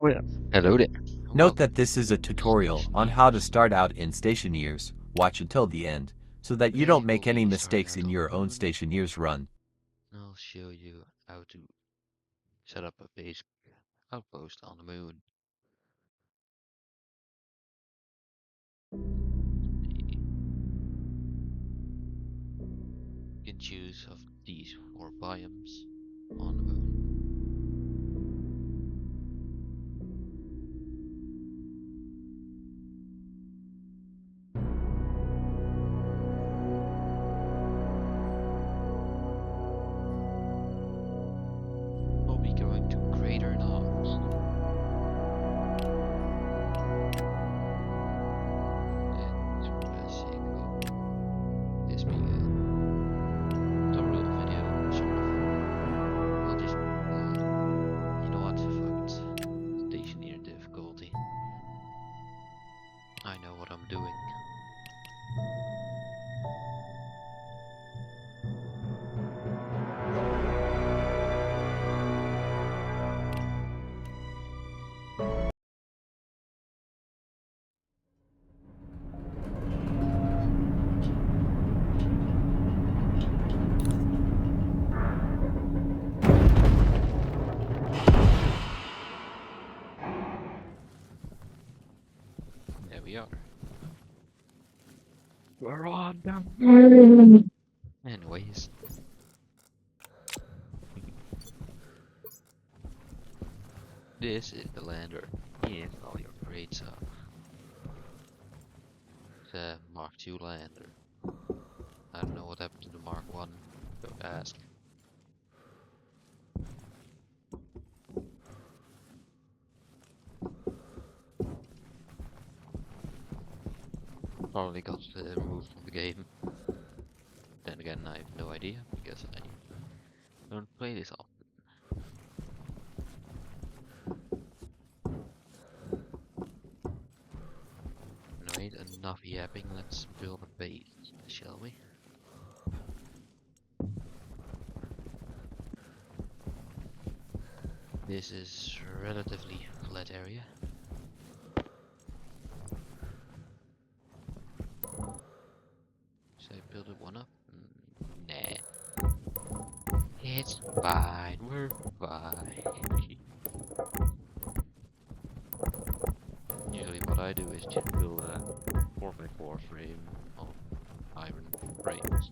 Well, hello there. Note Welcome that this is a to tutorial on how to Stationeers. start out in Stationeers. Watch until the end, so that you Today don't we'll make any be starting mistakes out in on your the own moon. Stationeers run. I'll show you how to set up a basic outpost on the moon. You can choose of these 4 biomes on the moon. We'll be going to Crater Knobs. And for the sake of this being a tutorial video, sort of, we'll just, you know what, fuck it. Stationeer difficulty. I know what I'm doing. There we are. We're on them. Anyways. This is the lander. Here's all your great stuff. It's a Mark II lander. I don't know what happened to the Mark I. Don't ask. Probably got removed from the game. Then again, I have no idea because I don't play this often. Anyway, enough yapping. Let's build a base, shall we? This is a relatively flat area. Should I build one up? Nah. It's fine. We're fine. Usually what I do is just build a 4x4 frame of iron frames.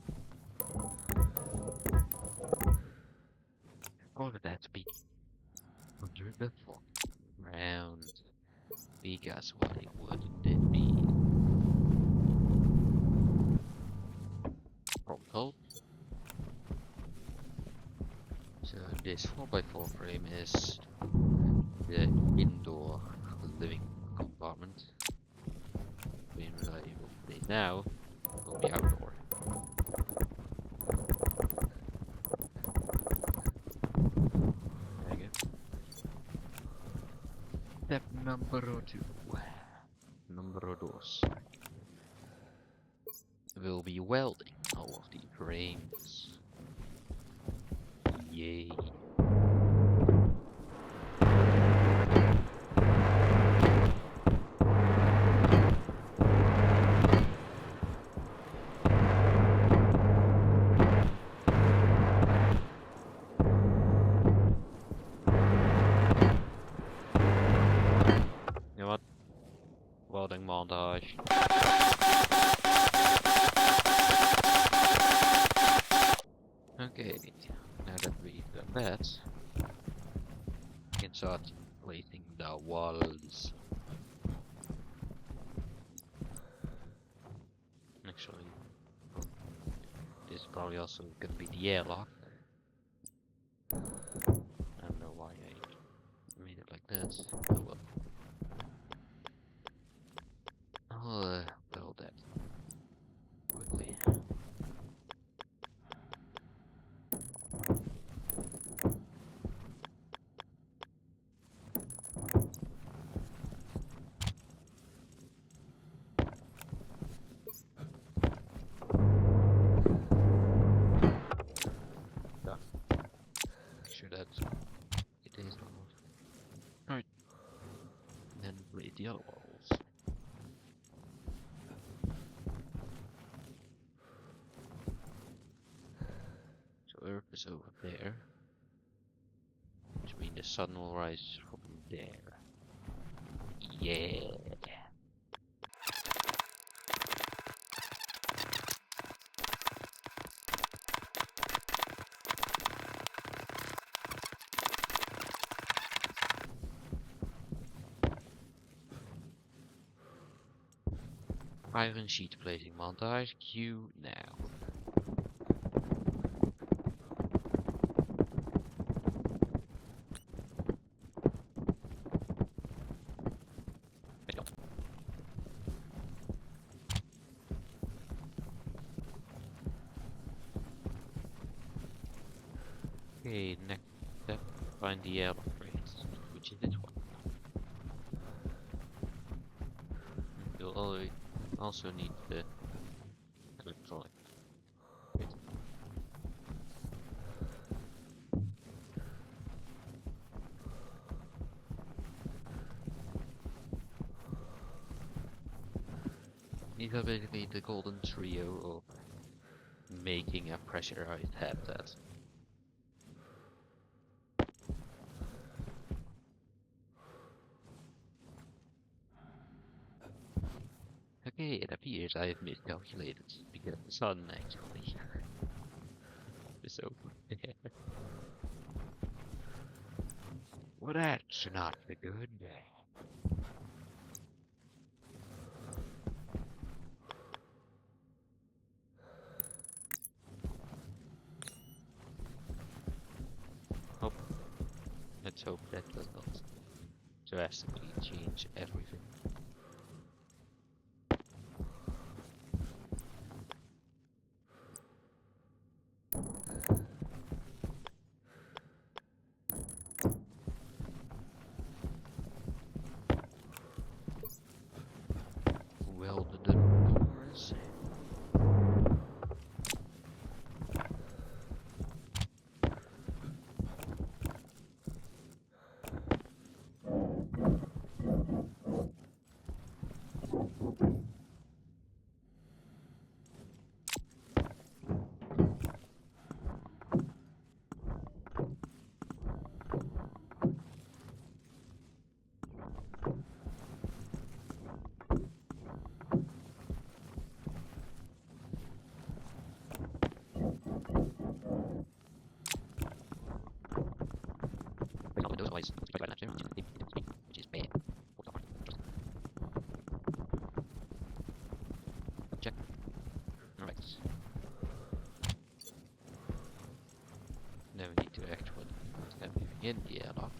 Order that to be under the ground. Because why wouldn't it be? Cold. So this 4x4 frame is the indoor living compartment. Being reliable today now will be outdoor. There you go. Step number 2. Number dos. We'll be welding all of the frames. Yay. You know what? Welding montage. Okay, now that we've done that, we can start placing the walls. Actually, this is probably also gonna be the airlock. I don't know why I made it like this. Oh well. I'll build that quickly. Make sure that it is almost. Alright. with the other walls. So Earth is over there, which means the sun will rise from there. Yeah. Iron sheet plating montage, cue now. Okay, next step, find the air upgrades, which is this one. You'll also need the electronic. Bit. These are basically the golden trio of making a pressurized habitat. Okay, it appears I have miscalculated because the sun actually is over there. Well, that's not the good. Hope. Let's hope that does not drastically change everything. Weld the doors. Otherwise, which is bad. Check. Alright. Now we need to actually have everything in the airlock.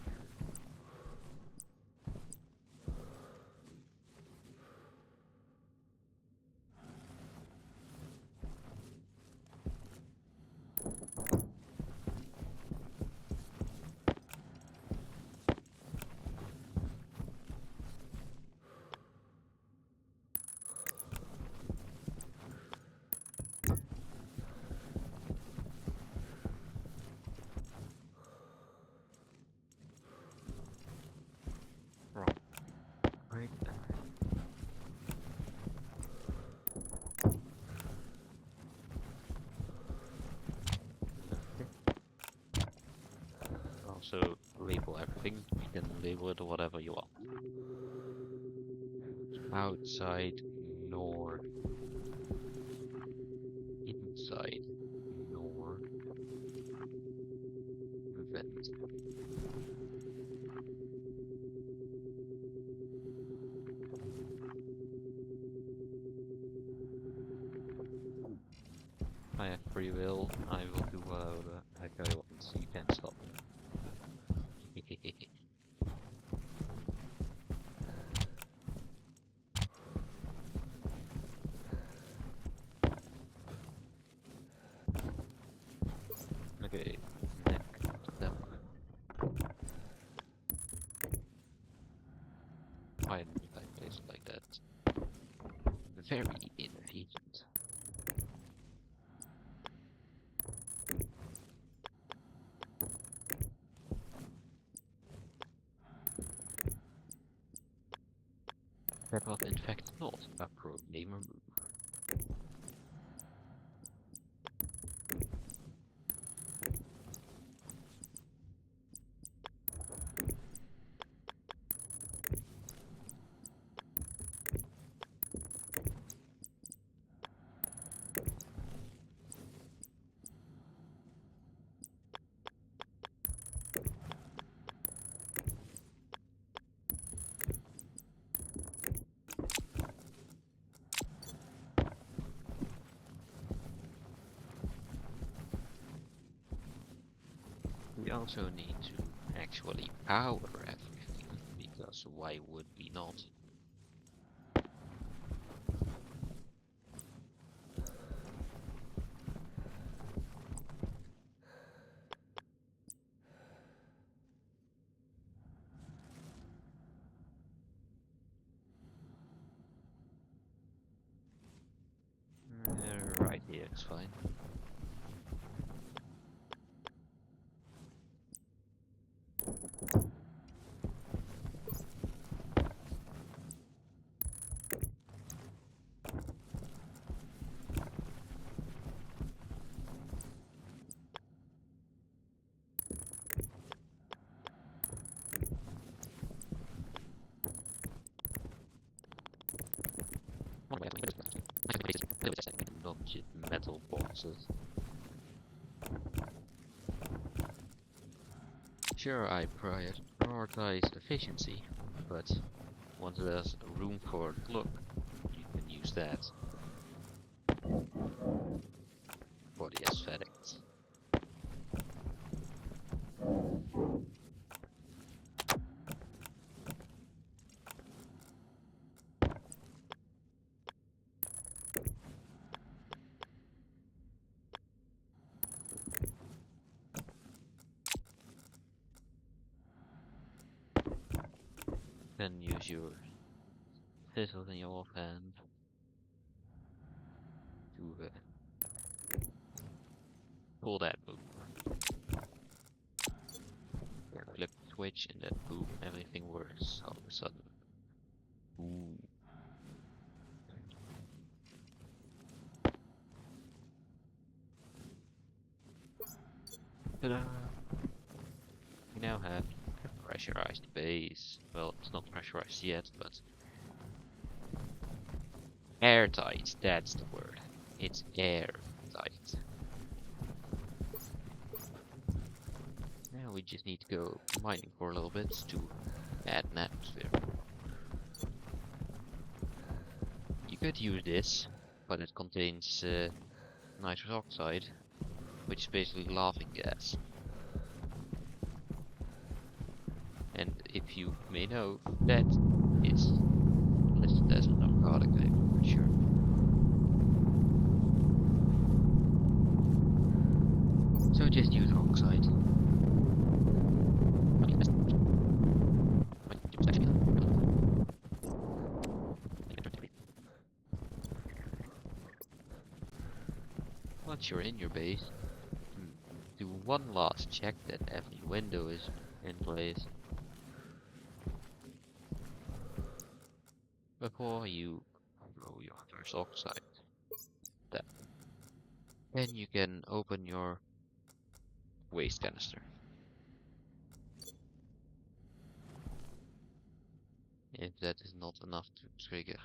Right. Also label everything. You can label it whatever you want. Outside, north. Inside, north. Vent. I have free will. I will do whatever the heck I want, so you can't stop me. Okay, next step. Find a place like that. Very inefficient. That was in fact not a pro gamer move. We also need to actually power everything, because why would we not? Right here is fine. Not just metal boxes. Sure, I prioritize efficiency, but once there's room for look, you can use that for the aesthetics. Then use your scissors in your offhand to pull that move. Flip the switch and then boom, everything works all of a sudden. Ooh. Ta-da! We now have a pressurized base. Well, it's not pressurized yet, but airtight, that's the word. It's airtight. Now we just need to go mining for a little bit to add an atmosphere. You could use this, but it contains nitrous oxide, which is basically laughing gas. And if you may know, that is listed as a narcotic, I'm pretty sure. So just use oxide. Once you're in your base, do one last check that every window is in place before you throw your first oxide. Then you can open your waste canister. If that is not enough to trigger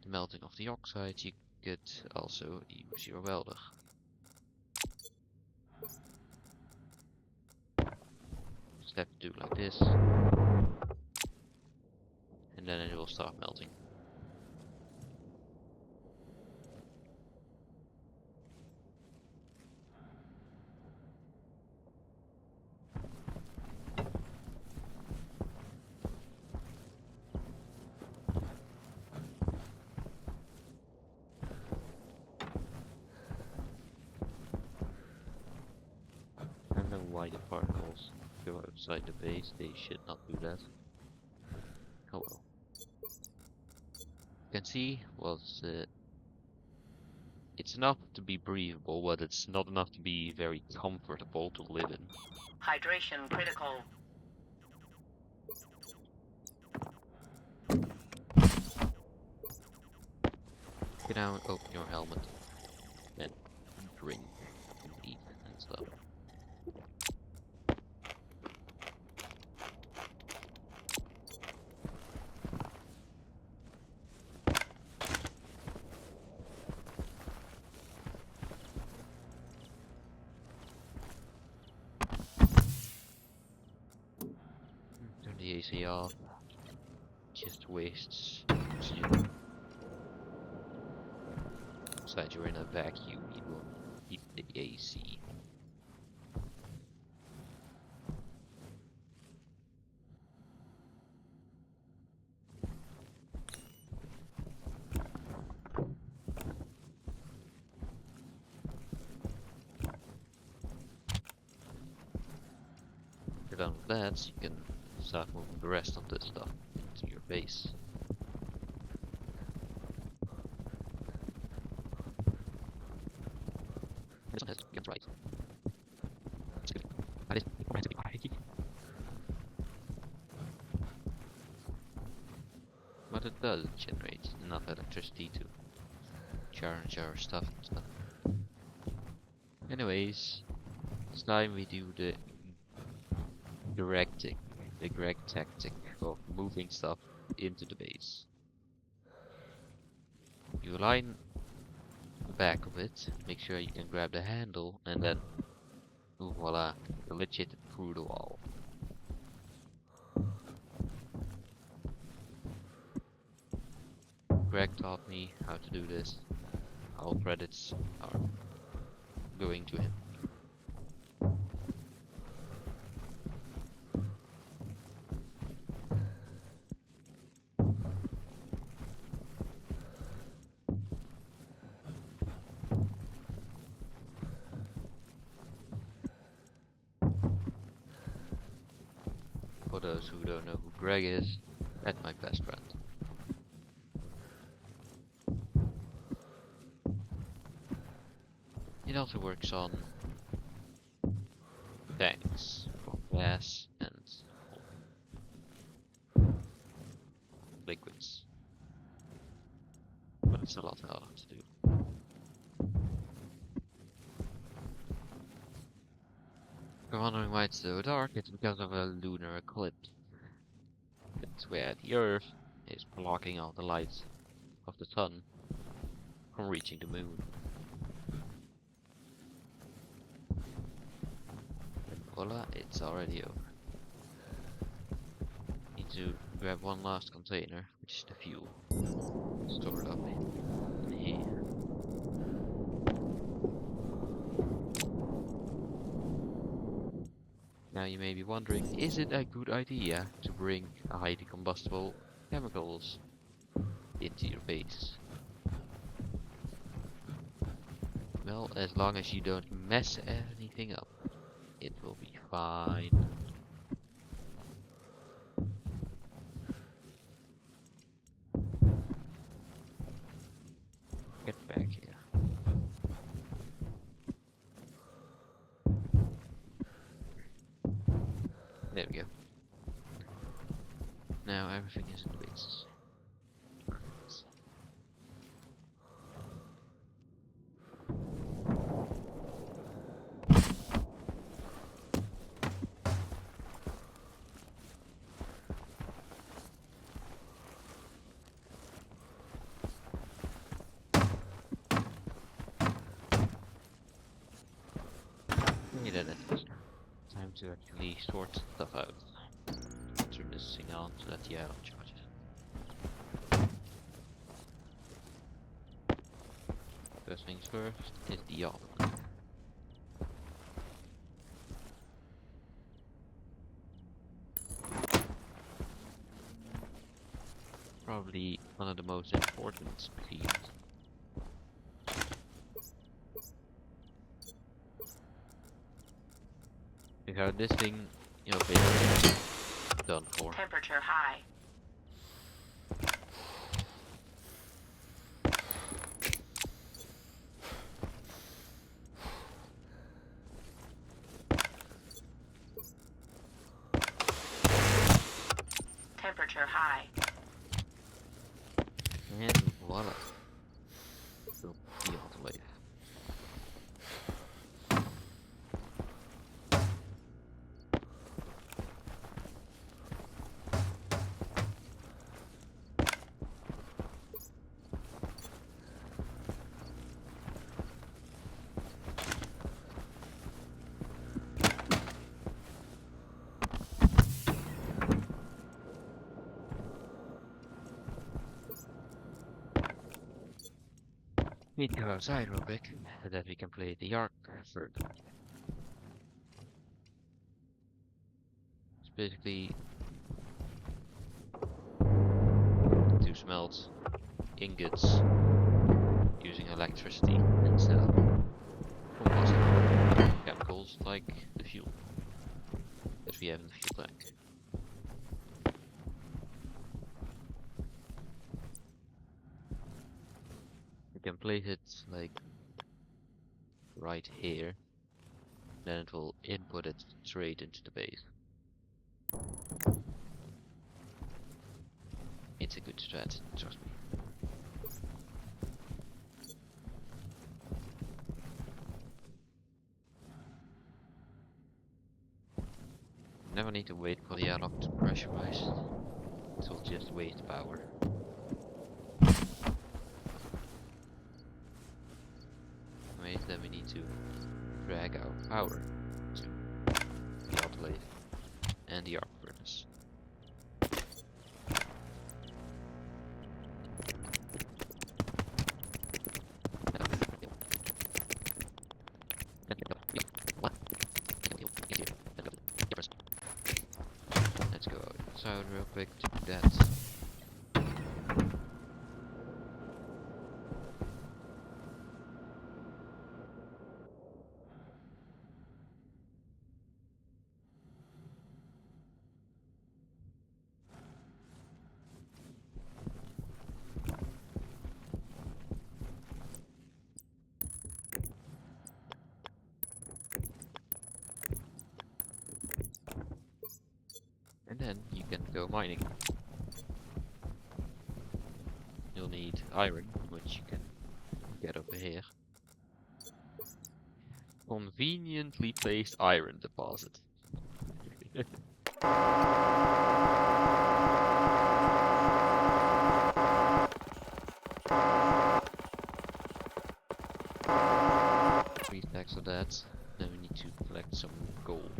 the melting of the oxide, you could also use your welder. Just have to do like this, and then it will start melting. I don't know why the particles go outside the base, they should not do that. Oh well. You can see, well, it's enough to be breathable, but it's not enough to be very comfortable to live in. Hydration critical. can now open your helmet and drink and eat and stuff. Turn the AC off. Just wastes oxygen. Besides, you're in a vacuum, you won't need the AC. If you're done with that, you can start moving the rest of the stuff into your base. This one has guns, right? That's good. That is incomprehensibly high. But it does generate enough electricity to charge our stuff and stuff. Anyways, it's time we do the correct tactic of moving stuff into the base. You line the back of it, make sure you can grab the handle, and then voila, glitch it through the wall. Greg taught me how to do this. All credits are going to him. For those who don't know who Greg is, that's my best friend. It also works on tanks for gas and liquids, but it's a lot harder to do. If you're wondering why it's so dark, it's because of a lunar eclipse. That's where the Earth is blocking all the light of the sun from reaching the moon. And voila, it's already over. Need to grab one last container, which is the fuel. Stored up in here. Now you may be wondering, is it a good idea to bring highly combustible chemicals into your base? Well, as long as you don't mess anything up, it will be fine. Get back here. There we go. Now everything is in base. Then it's time to actually sort stuff out. Turn this thing on so that the item charges. First things first is the oven. Probably one of the most important machines. Because this thing, you know, basically done for. Temperature high. Temperature high. And voila. the autoclave. We need to go outside real quick, so that we can play the Ark further. It's basically to smelt ingots using electricity instead of combusting chemicals like the fuel that we have in the fuel tank. You can place it like right here, then it will input it straight into the base. It's a good strat, trust me. Never need to wait for the airlock to pressurize. It will just waste power. Wait, then we need to drag our power to the autoclave and the arc furnace. Let's go outside real quick to do that. And then you can go mining. You'll need iron, which you can get over here. Conveniently placed iron deposit. Three stacks of that. Then we need to collect some gold.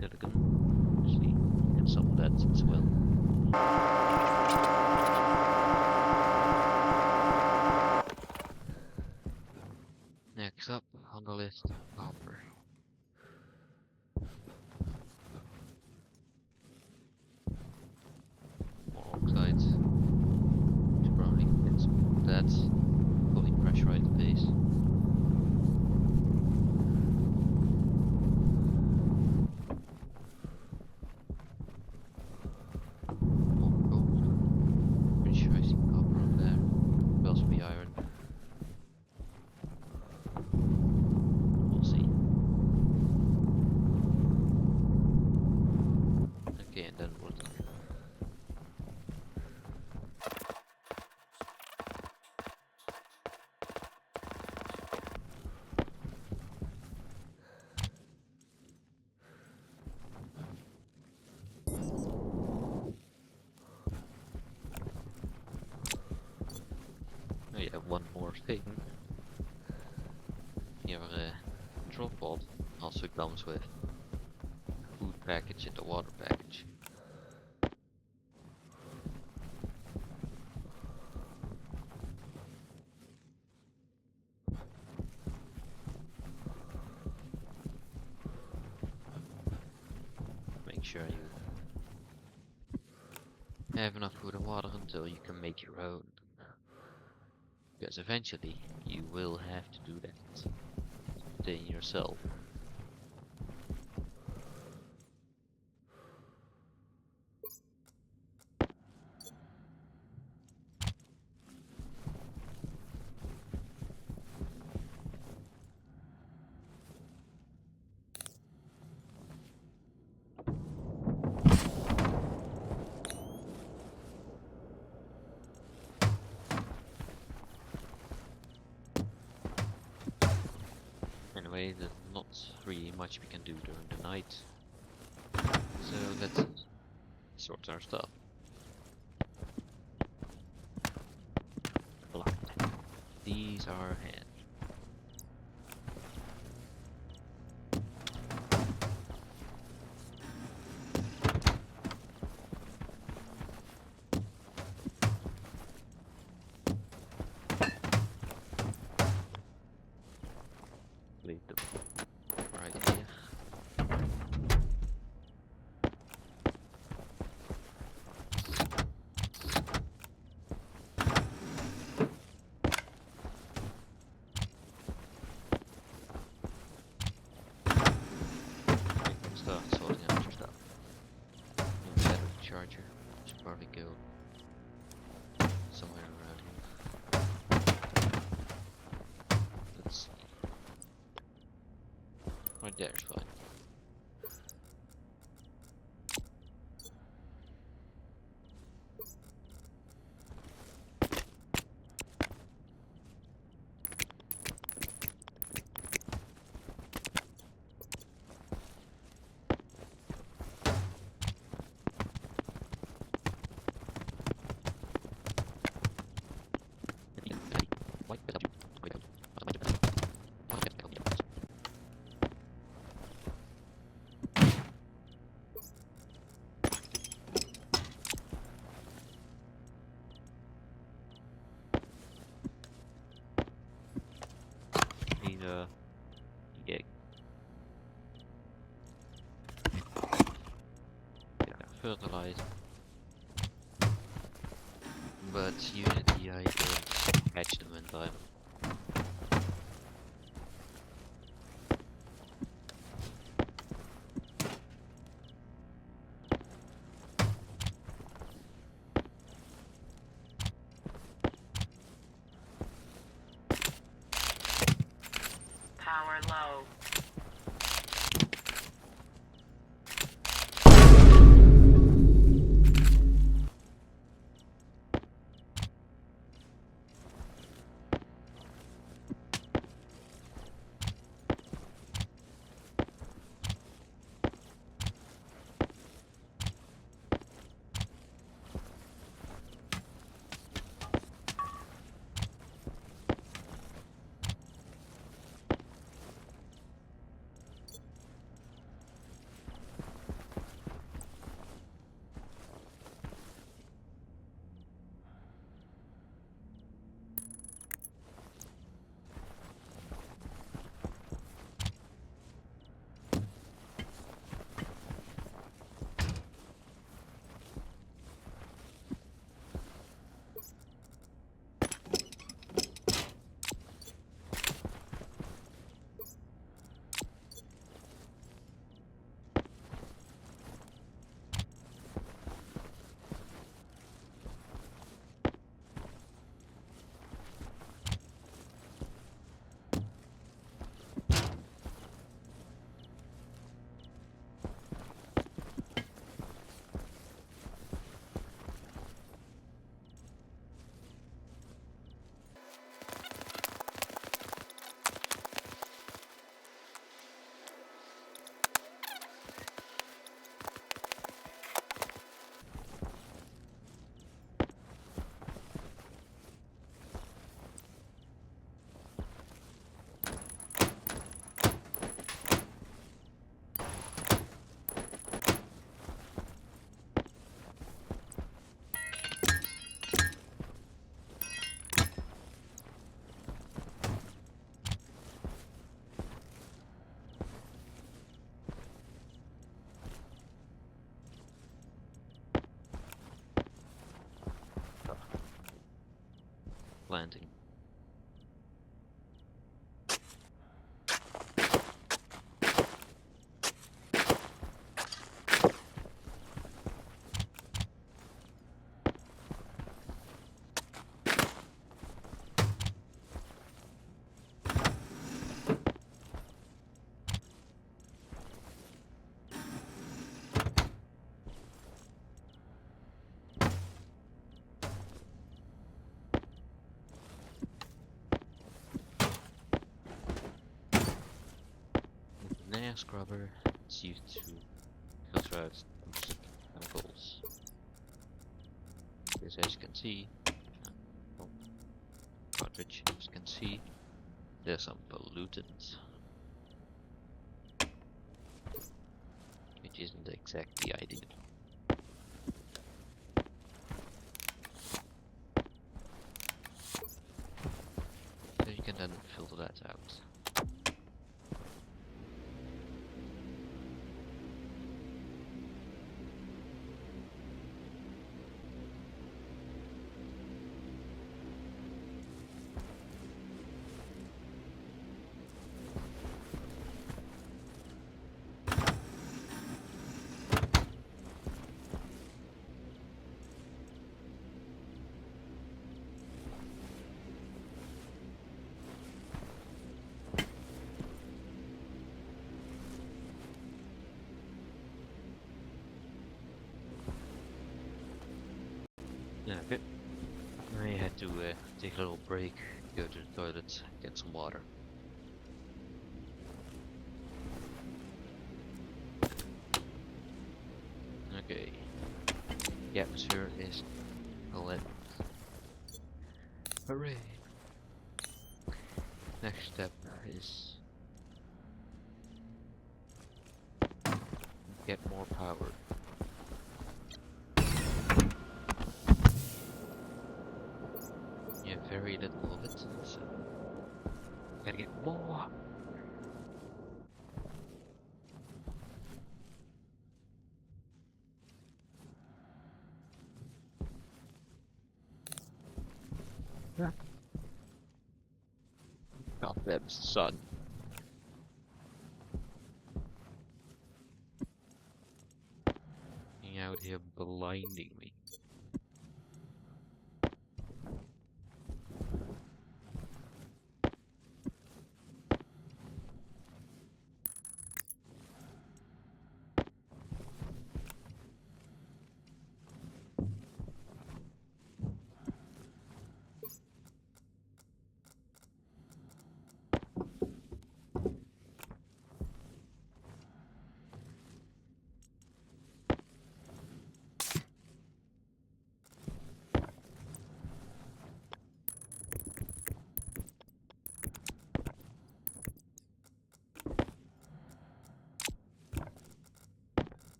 Silicon, obviously, and some of that as well. Next up on the list, copper. More oxides. Should probably get some of that. Fully pressurize the base. More gold. Pretty sure I see copper over there. Could also be iron. We'll see. Okay, and then wood. Oh yeah, one more thing. Your drop pod also comes with a food package and a water package. Make sure you have enough food and water until you can make your own. Because eventually you will have to do that. Sustain yourself. Anyway, there's not really much we can do during the night. So let's sort our stuff. Blood. These are hands. Leave them right here. Start sorting out your stuff. New battery charger should probably go somewhere around here. Let's see. Right there is fine. Need a egg. Yeah, fertilizer. But Unity, I don't catch them in time. Power low. planting. Nail scrubber is used to filter out toxic chemicals. Because as you can see, cartridge, as you can see, there's some pollutants, which isn't exactly ideal. So you can then filter that out. Okay. I had to take a little break, go to the toilet, get some water. Okay. The atmosphere is lit. Hooray! Next step is get more power. Yeah, very little of it, so gotta get more. Goddamn sun. Being out here blinding me.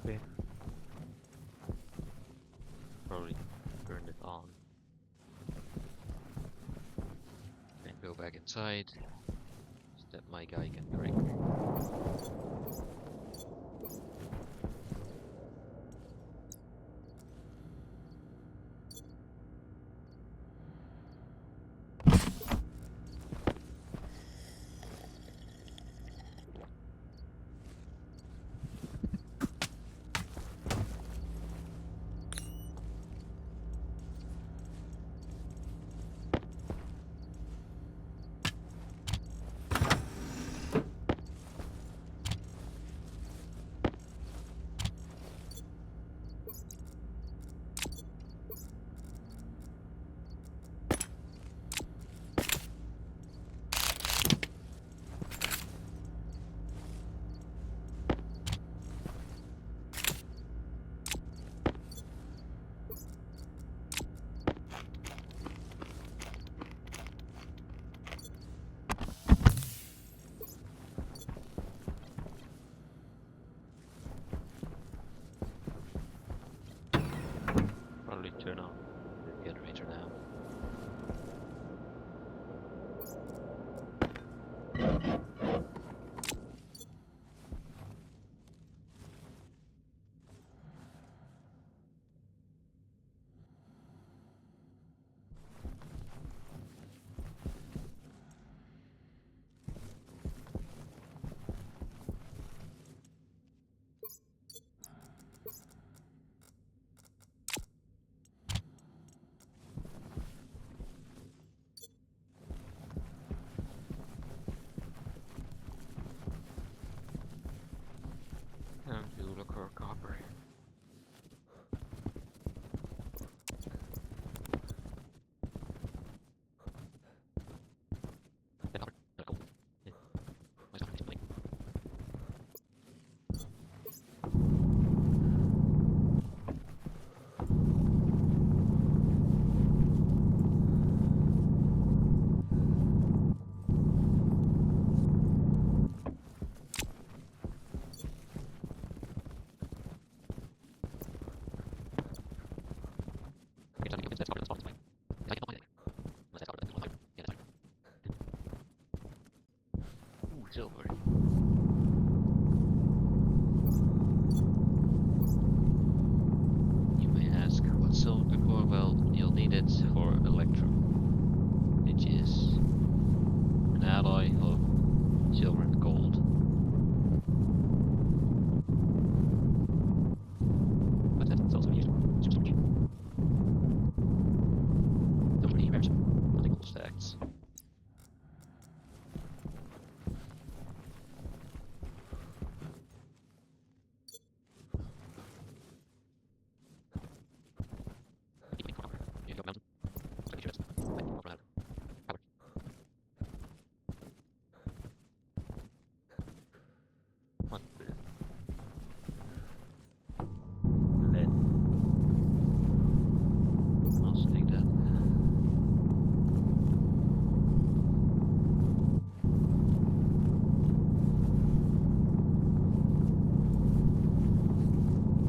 Okay. Probably turn it on. And go back inside so that my guy can drink. Probably turn on the generator now. Silver. You may ask, what's silver good for? Well, you'll need it for electrum, which is an alloy of silver and gold. But it's also used for storage. Those are the various illegal stacks. You go mountain. So you should walk around. Power. What? Lead. I'll take that.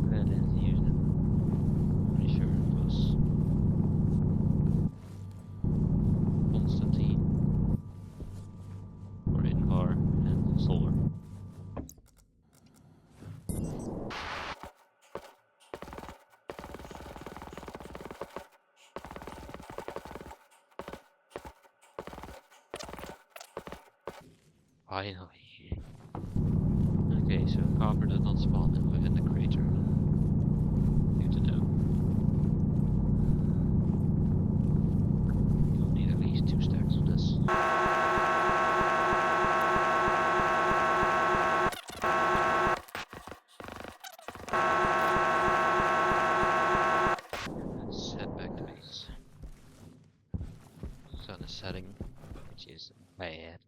Lead is used. Pretty sure it was Constantine or Invar and Solar. Finally. Okay, so copper does not spawn within the crater. Good to know. You'll need at least 2 stacks of this. Let's head back to base. Sun is setting, which is bad.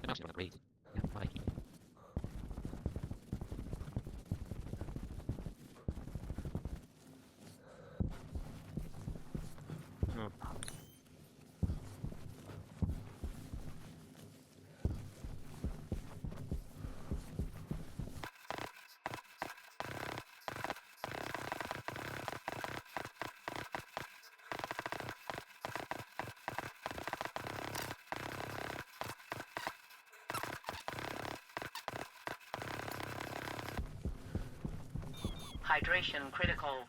I'm actually gonna raid. Yeah, bye. Oh. Hydration critical.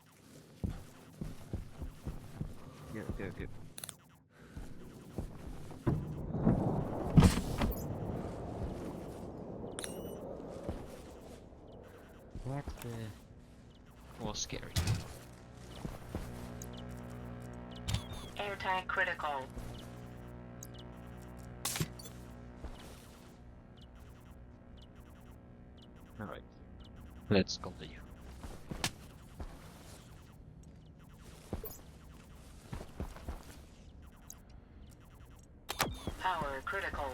Yeah, okay, okay. What the? Was scary. Air tank critical. Alright. Let's continue. Power critical.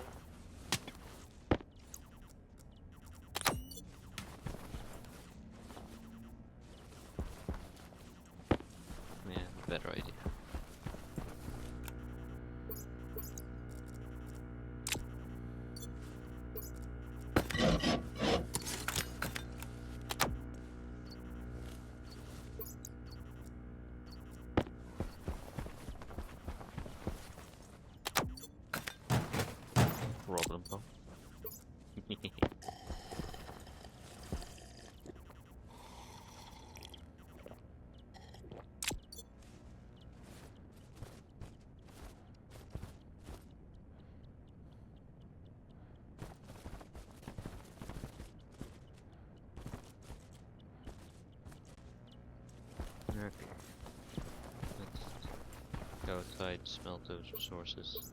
Yeah, better idea. Problem, huh? Okay. Let's go outside, smelt those resources.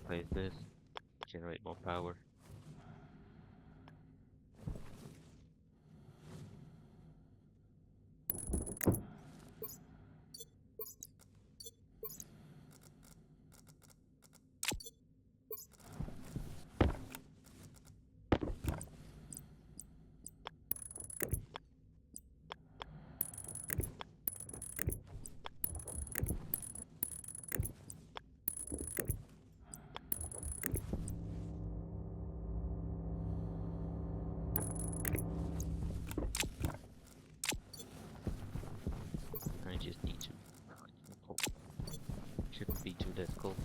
Place this. Generate more power. I just need to. Shouldn't be too difficult.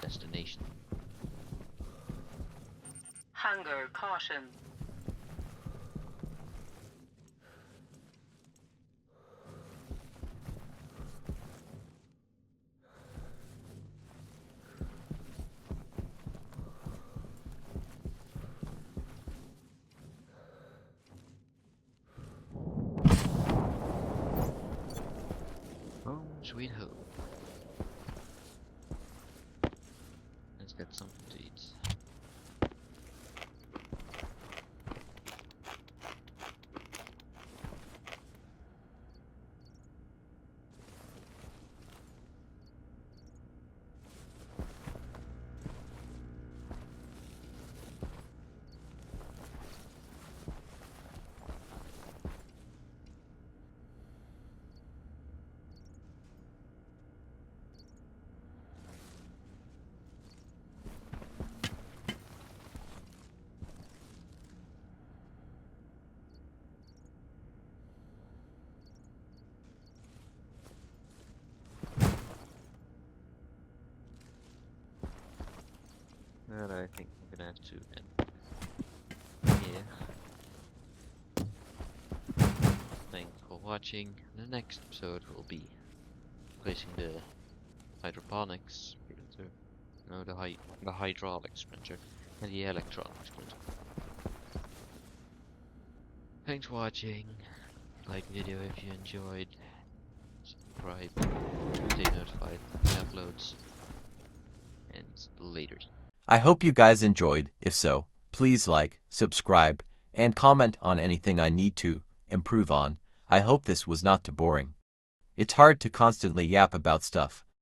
Destination. Hunger caution. Home sweet home. Let's get something to eat. And I think I'm gonna have to end here. Thanks for watching. The next episode will be placing the hydroponics printer, no, the hydraulics printer, and the electronics printer. Thanks for watching. Like the video if you enjoyed. Subscribe. Stay notified when uploads. And later. I hope you guys enjoyed. If so, please like, subscribe, and comment on anything I need to improve on. I hope this was not too boring. It's hard to constantly yap about stuff.